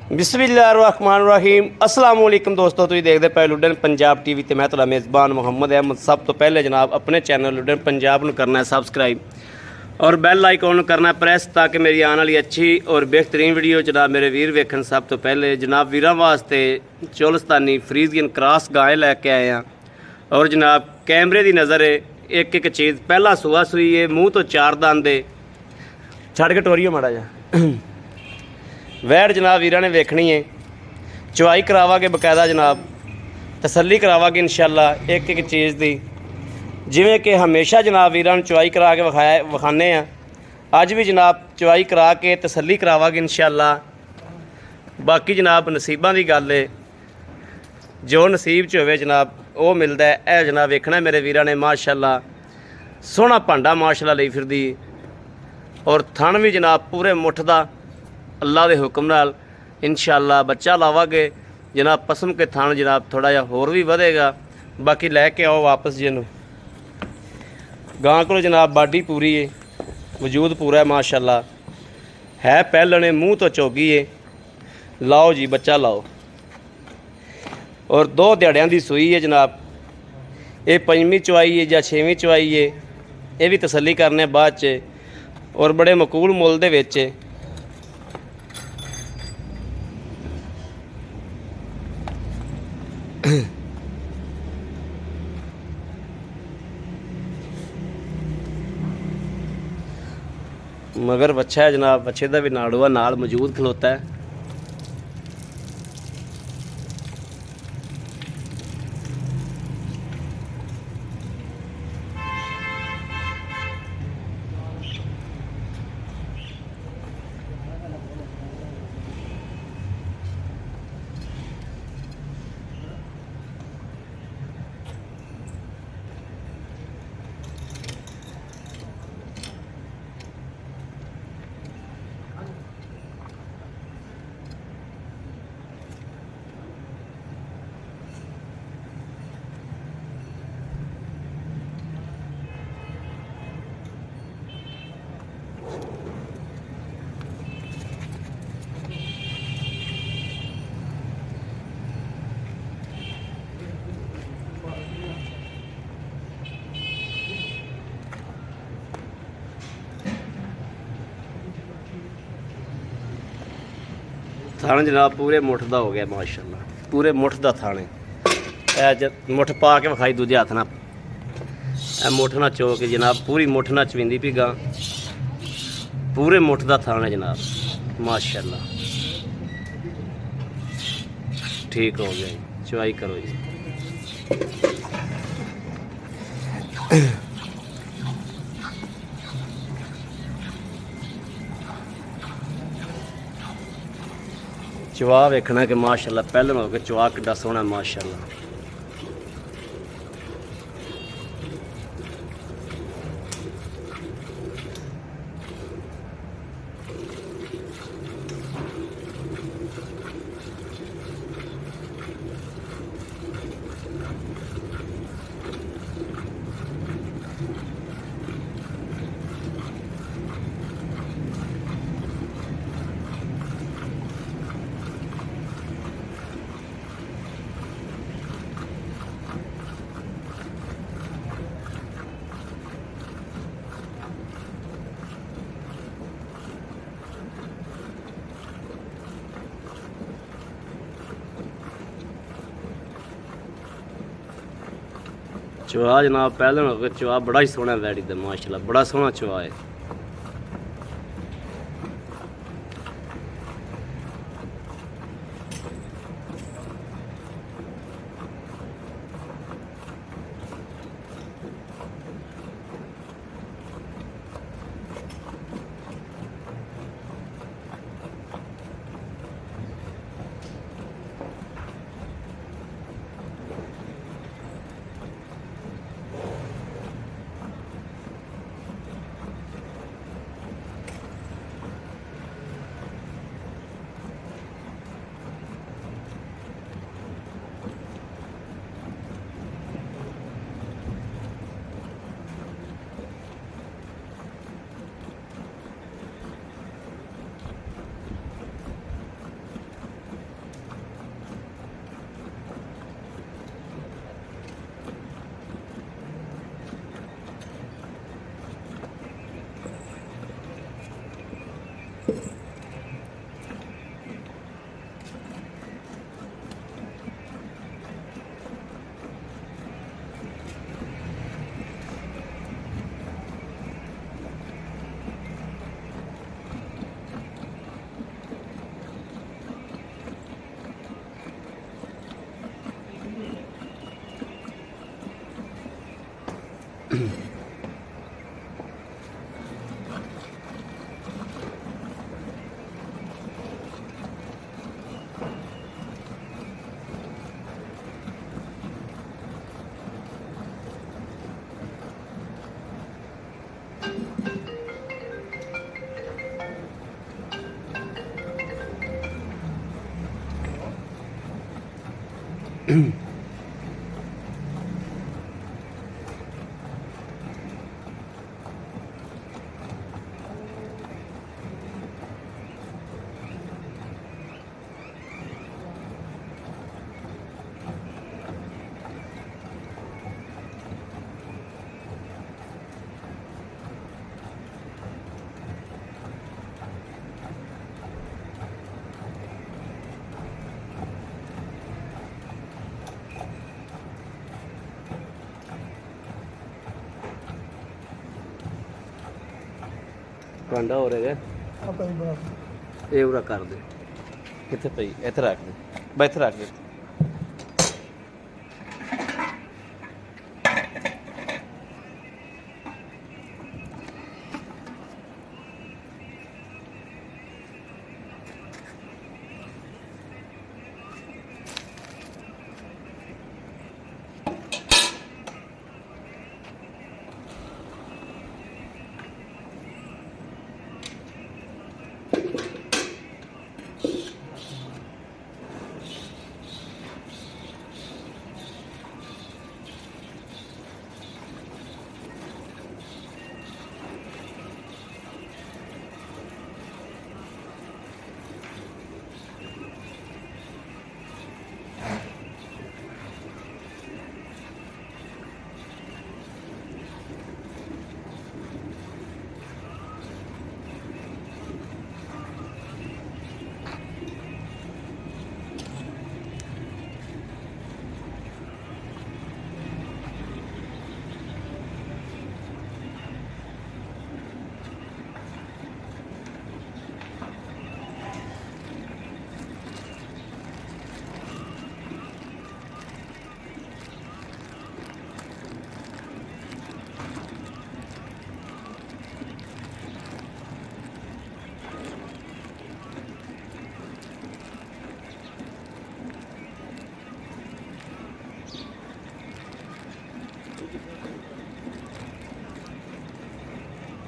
बिस्मिल्लाहिर्रहमानिर्रहीम अस्सलाम वालेकुम दोस्तों, तुसीं देखदे पए लुडन पंजाब टीवी ते मैं तुहाडा मेज़बान मुहम्मद अहमद। सब तो पहले जनाब अपने चैनल लुडन पंजाब नूं करना है सब्सक्राइब और बैल आइकॉन करना है प्रेस, ताकि मेरी आने वाली अच्छी और बेहतरीन वीडियो जनाब मेरे वीर वेखन। सब तो पहले जनाब वीरां वास्ते चोलस्तानी फ्रीजियन क्रॉस गाय लैके आए हैं और जनाब कैमरे की नज़र है एक एक चीज़। पहला सूआ सूई है, मूँह तो चार दंद है, छड़ के टोरियो माड़ा जा वैड़ जनाब वीरां ने वेखनी है। चवाई करावांगे बकायदा जनाब, तसल्ली करावांगे इंशाअल्लाह एक एक चीज़ की, जिवें कि हमेशा जनाब वीरां नूं चवाई करा के विखाने आ। अज भी जनाब चवाई करा के तसल्ली करावांगे इंशाअल्लाह। बाकी जनाब नसीबां दी गल है, जो नसीब च होवे जनाब वो मिलता है। यह जनाब वेखना मेरे वीरां ने माशाअल्लाह सोहना भांडा माशाअल्लाह लई फिरदी और थण भी जनाब पूरे मुठ दा अल्लाह के हुक्म नाल इंशाअल्लाह बच्चा लावांगे जनाब। पसम के थान जनाब थोड़ा जिहा होर भी वधेगा। बाकी लैके आओ वापस जिन्हों गां को जनाब बाडी पूरी है, वजूद पूरा है माशाअल्लाह है। पहलने मूँह तो चौगी है, लाओ जी बच्चा लाओ। और 2 दिहाड़ियां दी सूई है जनाब। ये 5वीं चवाई है या 6वीं चवाई है, ये भी तसल्ली करने बाद च और बड़े मकूल मुल दे विच है। मगर बच्चा है जनाब, बच्चे का भी नाड़ूआ नाल मौजूद खलोता है। थान जनाब पूरे मुठ का हो गया माशाअल्लाह, पूरे मुठ का थान है। मुठ पा के विखाई दूजे हथ ना, मुठ ना चो के जनाब पूरी मुठ ना चवींदी पी गां। पूरे मुठ का थान है जनाब माशाअल्लाह। ठीक हो गया जी, चवाई करो जी। चवा वेखना कि माशाअल्लाह पहले हो के चवा किड्डा सोहना माशाअल्लाह। चवा जनाब पहले हो गया चवा बड़ा ही सोहना वैड़ी दा माशाअल्लाह, बड़ा सोहना चवा है। ਕਾਂਡਾ ਹੋ ਰਿਹਾ ਆਪਾਂ ਹੀ ਬਣਾ ਇਹ ਉਰਾ ਕਰ ਦੇ ਕਿੱਥੇ ਪਈ ਇੱਥੇ ਰੱਖ ਦੇ ਬਈ ਇੱਥੇ ਰੱਖ ਦੇ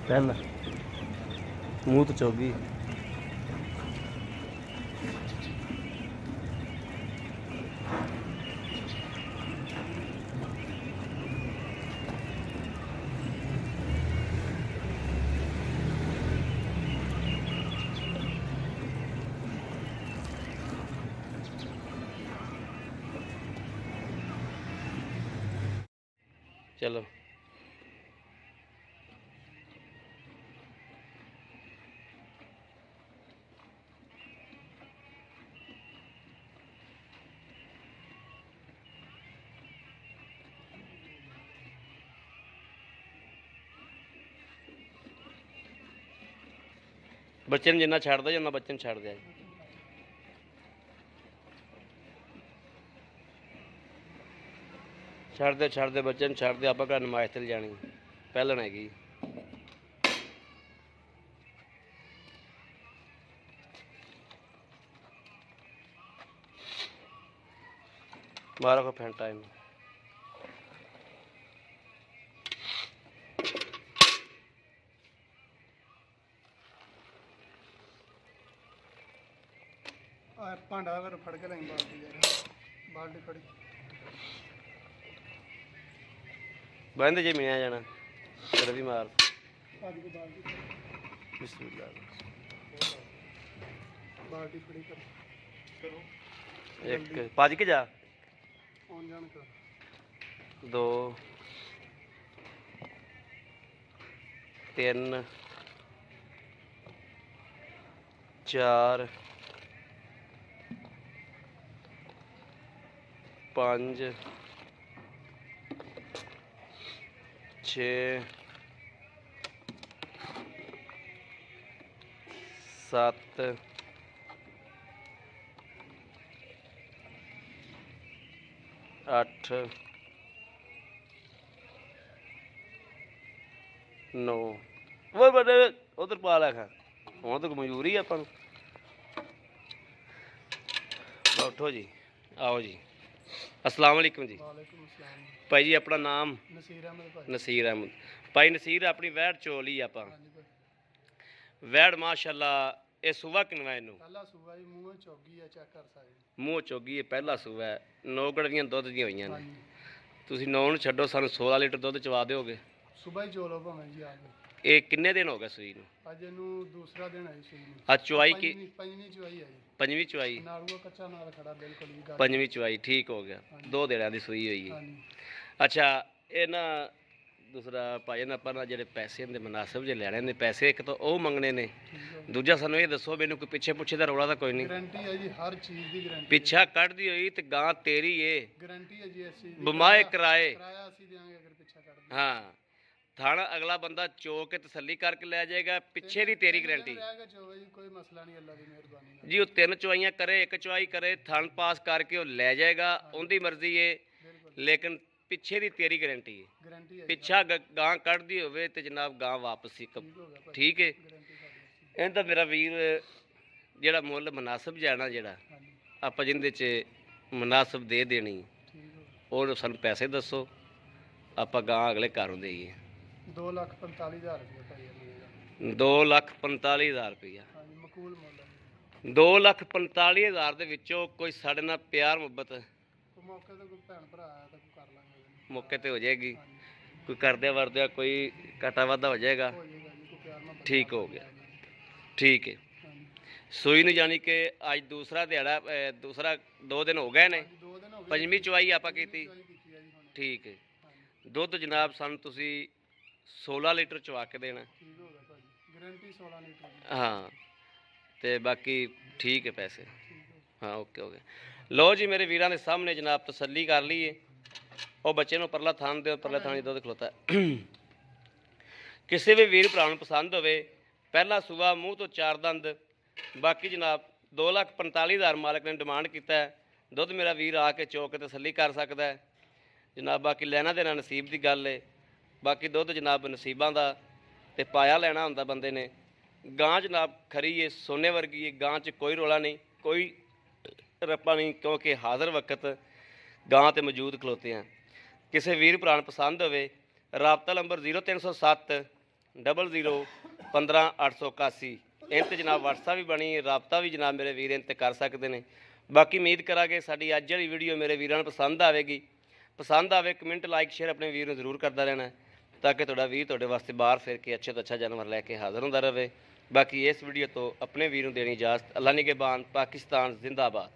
ਪਹਿਲਾਂ ਮੂੰਹ ਤੋਂ ਚੋਗੀ ਚਲੋ ਬੱਚੇ ਨੂੰ ਜਿੰਨਾ ਛੱਡਦਾ ਜਿੰਨਾ ਬੱਚੇ ਨੂੰ ਛੱਡ ਦਿਆ ਜੀ ਛੱਡਦੇ ਬੱਚੇ ਨੂੰ ਛੱਡਦੇ ਆਪਾਂ ਘਰ ਨਮਾਜ਼ ਤੇ ਜਾਣੀ ਪਹਿਲਣ ਹੈਗੀ ਮਾਰੋ ਕੋ ਫੈਂਟਾ ਇਹਨੂੰ ਆ ਭਾਂਡਾ ਅਗਰ ਫੜ ਕੇ ਲਈ ਬਾਲਟੀ ਯਾਰ ਬਾਲਟੀ ਫੜੀ ਬੰਦ ਜੇ ਮਿਲਿਆ ਜਾਣਾ ਤੇਰਾ ਵੀ ਮਾਰ ਅੱਜ ਦੀ ਬਾਲਟੀ ਬਿਸਮਿਲ੍ਲਾ ਬਾਲਟੀ ਫੜੀ ਕਰੋ ਇੱਕ ਭੱਜ ਕੇ ਜਾ ਆਉਣ ਜਾਣ ਕਰ 2 3 4 5 6 7 8 9 ਉਹ ਬੜੇ ਉਧਰ ਪਾ ਲੈ ਖਾ ਹੁਣ ਤਾਂ ਮਜ਼ਦੂਰੀ ਆਪਾਂ ਨੂੰ ਉੱਠੋ ਜੀ ਆਓ ਜੀ अस्सलाम वालेकुम जी ਵਾਲੇਕੁਮ ਅਸਲਾਮ भाई जी अपना नाम ਨਸੀਰ ਅਹਿਮਦ ਭਾਈ नसीर अहमद भाई नसीर अपनी वैड़ चोली आप ਹਾਂਜੀ ਭਾਈ वैड़ माशाल्लाह ਇਹ ਸੂਆ ਕਿੰਨਵਾ ਇਹਨੂੰ? ਪਹਿਲਾ ਸੂਆ ਜੀ, ਮੂੰਹ ਚੌਗੀ ਆ, ਚੈੱਕ ਕਰ ਸਕਦੇ। ਮੂੰਹ ਚੋਗੀ ਇਹ ਪਹਿਲਾ ਸੂਆ ਹੈ, 9 ਗੜਵੀਆਂ ਦੁੱਧ ਦੀਆਂ ਹੋਈਆਂ ਨੇ। ਹਾਂਜੀ ਤੁਸੀਂ 9 ਨੂੰ ਛੱਡੋ, ਸਾਨੂੰ 16 ਲੀਟਰ ਦੁੱਧ ਚਵਾ ਦਿਓਗੇ। ਸੁਬਾਹ ਹੀ ਚੋਲੋ ਭਾਵੇਂ ਜੀ ਆ ਗਏ। ਇਹ ਕਿੰਨੇ ਦਿਨ ਹੋ ਗਏ ਸੂਈ ਨੂੰ? ਅੱਜ ਇਹਨੂੰ ਦੂਸਰਾ ਦਿਨ ਹੈ ਜੀ ਸੂਈ ਨੂੰ। ਆ ਚੁਆਈ ਕੀ? ਪੰਜਵੀਂ ਚੁਆਈ ਹੈ ਜੀ। ਪੰਜਵੀਂ ਚੁਆਈ? ਨਾਲੂਆ ਕੱਚਾ ਨਾਲ ਖੜਾ ਬਿਲਕੁਲ ਜੀ ਗੱਲ। ਪੰਜਵੀਂ ਚੁਆਈ, ਠੀਕ ਹੋ ਗਿਆ। 2 ਦਿਨਾਂ ਦੀ ਸੂਈ ਹੋਈ ਹੈ। ਹਾਂਜੀ ਅੱਛਾ, ਇਹ ਨਾ ਦੂਸਰਾ ਭਾਈ ਨਾ ਆਪਾਂ ਨਾ ਜਿਹੜੇ ਪੈਸੇ ਹੁੰਦੇ ਮੁਨਾਸਬ ਜੇ ਲੈਣੇ ਨੇ ਪੈਸੇ, ਇੱਕ ਤਾਂ ਉਹ ਮੰਗਣੇ ਨੇ, ਠੀਕ ਹੈ। ਦੂਜਾ ਸਾਨੂੰ ਇਹ ਦੱਸੋ ਮੈਨੂੰ ਕੋਈ ਪਿੱਛੇ ਪੁੱਛੇ ਦਾ ਰੌਲਾ ਤਾਂ ਕੋਈ ਨਹੀਂ? ਗਾਰੰਟੀ ਹੈ ਜੀ, ਹਰ ਚੀਜ਼ ਦੀ ਗਾਰੰਟੀ। ਪਿੱਛਾ ਕੱਢਦੀ ਹੋਈ ਤੇ ਗਾਂ ਤੇਰੀ ਏ, ਗਾਰੰਟੀ ਹੈ ਜੀ ਇਸ ਚੀਜ਼ ਦੀ। ਬਮਾਏ ਕਿਰਾਏ। ਕਿਰਾਇਆ ਅਸੀਂ ਦੇਵਾਂਗੇ ਅਗਰ ਪਿੱਛਾ ਕੱਢਦੇ। ਹਾਂ, ਥਾਣਾ ਅਗਲਾ ਬੰਦਾ ਚੋ ਕੇ ਤਸੱਲੀ ਕਰਕੇ ਲੈ ਜਾਏਗਾ, ਪਿੱਛੇ ਦੀ ਤੇਰੀ ਗਾਰੰਟੀ ਰਹੇਗਾ ਚੋਵੇ ਜੀ, ਕੋਈ ਮਸਲਾ ਨਹੀਂ, ਅੱਲਾ ਦੀ ਮਿਹਰਬਾਨੀ ਨਾਲ। ਜੀ। ਉਹ 3 ਚੁਆਈਆਂ ਕਰੇ, 1 ਚੁਆਈ ਕਰੇ, ਥਣ ਪਾਸ ਕਰਕੇ ਉਹ ਲੈ ਜਾਏਗਾ, ਉਹਦੀ ਮਰਜ਼ੀ ਏ, ਬਿਲਕੁਲ ਲੇਕਿਨ ਪਿੱਛੇ ਦੀ ਤੇਰੀ ਗਾਰੰਟੀ ਏ। ਗਾਰੰਟੀ ਹੈ ਜੀ। ਪਿੱਛਾ ਗਾਂ ਕੱਢਦੀ ਹੋਵੇ ਤੇ ਜਨਾਬ ਗਾਂ ਵਾਪਸੀ ਠੀਕ ਹੋ ਗਿਆ ਭਾਜੀ, ਠੀਕ ਏ। ਗਾਰੰਟੀ ਸਾਡੀ। ਇਹ ਤਾਂ ਮੇਰਾ ਵੀਰ ਜਿਹੜਾ ਮੁੱਲ ਮੁਨਾਸਬ ਜਾਣਾ, ਜਿਹੜਾ ਹਾਂਜੀ ਆਪਾਂ ਜਿੰਦੇ 'ਚ ਮੁਨਾਸਬ ਦੇ ਦੇਣੀ, ਠੀਕ ਹੋ ਗਿਆ। ਉਹ ਸਾਨੂੰ ਪੈਸੇ ਦੱਸੋ, ਆਪਾਂ ਗਾਂ ਅਗਲੇ ਘਰੋਂ ਦੇਈਏ। 2,45,000 ਰੁਪਏ ਭਾਈ ਇਹ 2,45,000 ਰੁਪਈਆ। ਹਾਂਜੀ ਮਕੂਲ ਮੁੱਲ ਹੈ। 2,45,000 ਦੇ ਵਿੱਚੋਂ ਕੋਈ ਸਾਡੇ ਨਾਲ ਪਿਆਰ ਮੁਹੱਬਤ ਕੋਈ ਮੌਕੇ ਤੇ ਕੋਈ ਭੈਣ ਭਰਾ ਆਇਆ ਤਾਂ ਕੋਈ ਕਰ ਲਾਂਗੇ ਉਹਦੇ ਮੌਕੇ ਤੇ ਹੋ ਜਾਏਗੀ, ਨਾਲ। ਹਾਂਜੀ ਕੋਈ ਕਰਦਿਆਂ ਵਰਦਿਆਂ ਕੋਈ ਘਾਟਾ ਵਾਧਾ ਹੋ ਜਾਏਗਾ। ਹੋ ਜਾਏਗਾ ਜੀ, ਕੋਈ ਪਿਆਰ ਨਾਲ। ਠੀਕ ਹੋ ਗਿਆ, ਠੀਕ ਹੈ। ਹਾਂਜੀ ਸੂਈ ਨੂੰ ਜਾਣੀ ਕਿ ਅੱਜ ਦੂਸਰਾ ਦਿਹਾੜਾ, ਦੂਸਰਾ 2 ਦਿਨ ਹੋ ਗਏ ਨੇ, 2 ਦਿਨ ਹੋ ਗਏ। ਪੰਜਵੀਂ ਚੁਆਈ ਆਪਾਂ ਕੀਤੀ, ਚੁਆਈ ਕੀਤੀ ਹੈ ਜੀ ਹੁਣ। ਠੀਕ ਹੈ। ਹਾਂਜੀ ਦੁੱਧ ਜਨਾਬ ਸਾਨੂੰ ਤੁਸੀਂ 16 ਲੀਟਰ ਚਵਾ ਕੇ ਦੇਣਾ। ਠੀਕ ਹੋ ਗਿਆ ਭਾਜੀ, ਗਾਰੰਟੀ 16 ਲੀਟਰ ਦੀ। ਹਾਂ, ਤੇ ਬਾਕੀ ਠੀਕ ਹੈ ਪੈਸੇ। ਠੀਕ ਹੋ ਗਿਆ। ਹਾਂ, ਓਕੇ ਹੋ ਗਿਆ। ਲਓ ਜੀ, ਮੇਰੇ ਵੀਰਾਂ ਦੇ ਸਾਹਮਣੇ ਜਨਾਬ ਤਸੱਲੀ ਕਰ ਲਈਏ। ਉਹ ਬੱਚੇ ਨੂੰ ਪਰਲਾ ਥਾਂ ਦੇ ਪਰਲੇ ਥਾਂ 'ਚ ਦੁੱਧ ਖਲੋਤਾ ਕਿਸੇ ਵੀ ਵੀਰ ਭਰਾ ਨੂੰ ਪਸੰਦ ਹੋਵੇ, ਪਹਿਲਾ ਸੂਆ, ਮੂੰਹ ਤੋਂ 4 ਦੰਦ। ਬਾਕੀ ਜਨਾਬ 2,45,000 ਮਾਲਕ ਨੇ ਡਿਮਾਂਡ ਕੀਤਾ ਹੈ। ਦੁੱਧ ਮੇਰਾ ਵੀਰ ਆ ਕੇ ਚੋ ਕੇ ਤਸੱਲੀ ਕਰ ਸਕਦਾ ਹੈ ਜਨਾਬ। ਬਾਕੀ ਲੈਣਾ ਦੇਣਾ ਨਸੀਬ ਦੀ ਗੱਲ ਹੈ। ਬਾਕੀ ਦੁੱਧ ਜਨਾਬ ਨਸੀਬਾਂ ਦਾ, ਤੇ ਪਾਇਆ ਲੈਣਾ ਹੁੰਦਾ ਬੰਦੇ ਨੇ। ਗਾਂ ਜਨਾਬ ਖਰੀ ਏ, ਸੋਨੇ ਵਰਗੀ ਏ, ਗਾਂ 'ਚ ਕੋਈ ਰੌਲਾ ਨਹੀਂ, ਕੋਈ ਰੱਪਾ ਨਹੀਂ, ਕਿਉਂਕਿ ਹਾਜ਼ਰ ਵਕਤ ਗਾਂ ਤੇ ਮੌਜੂਦ ਖਲੋਤੇ ਆ। ਕਿਸੇ ਵੀਰ ਭਰਾ ਨੂੰ ਪਸੰਦ ਹੋਵੇ, ਰਾਬਤਾ ਨੰਬਰ 0307 00 15 881। ਇਹ 'ਤੇ ਜਨਾਬ ਵਟਸਐਪ ਵੀ ਬਣੀ, ਰਾਬਤਾ ਵੀ ਜਨਾਬ ਮੇਰੇ ਵੀਰ ਇਹ 'ਤੇ ਕਰ ਸਕਦੇ ਨੇ। ਬਾਕੀ ਉਮੀਦ ਕਰਾਂਗੇ ਸਾਡੀ ਅੱਜ ਵਾਲੀ ਵੀਡੀਓ ਮੇਰੇ ਵੀਰਾਂ ਨੂੰ ਪਸੰਦ ਆਵੇਗੀ। ਪਸੰਦ ਆਵੇ ਕਮੈਂਟ, ਲਾਈਕ, ਸ਼ੇਅਰ ਆਪਣੇ ਵੀਰ ਨੂੰ ਜ਼ਰੂਰ ਕਰਦਾ ਰਹਿਣਾ, ਤਾਂ ਕਿ ਤੁਹਾਡਾ ਵੀਰ ਤੁਹਾਡੇ ਵਾਸਤੇ ਬਾਹਰ ਫਿਰ ਕੇ ਅੱਛੇ ਤੋਂ ਅੱਛਾ ਜਾਨਵਰ ਲੈ ਕੇ ਹਾਜ਼ਰ ਹੁੰਦਾ ਰਹੇ। ਬਾਕੀ ਇਸ ਵੀਡੀਓ ਤੋਂ ਆਪਣੇ ਵੀਰ ਨੂੰ ਦੇਣੀ ਇਜਾਜ਼ਤ। ਅੱਲਾ ਨਿਗਹਿਬਾਨ, ਪਾਕਿਸਤਾਨ ਜ਼ਿੰਦਾਬਾਦ।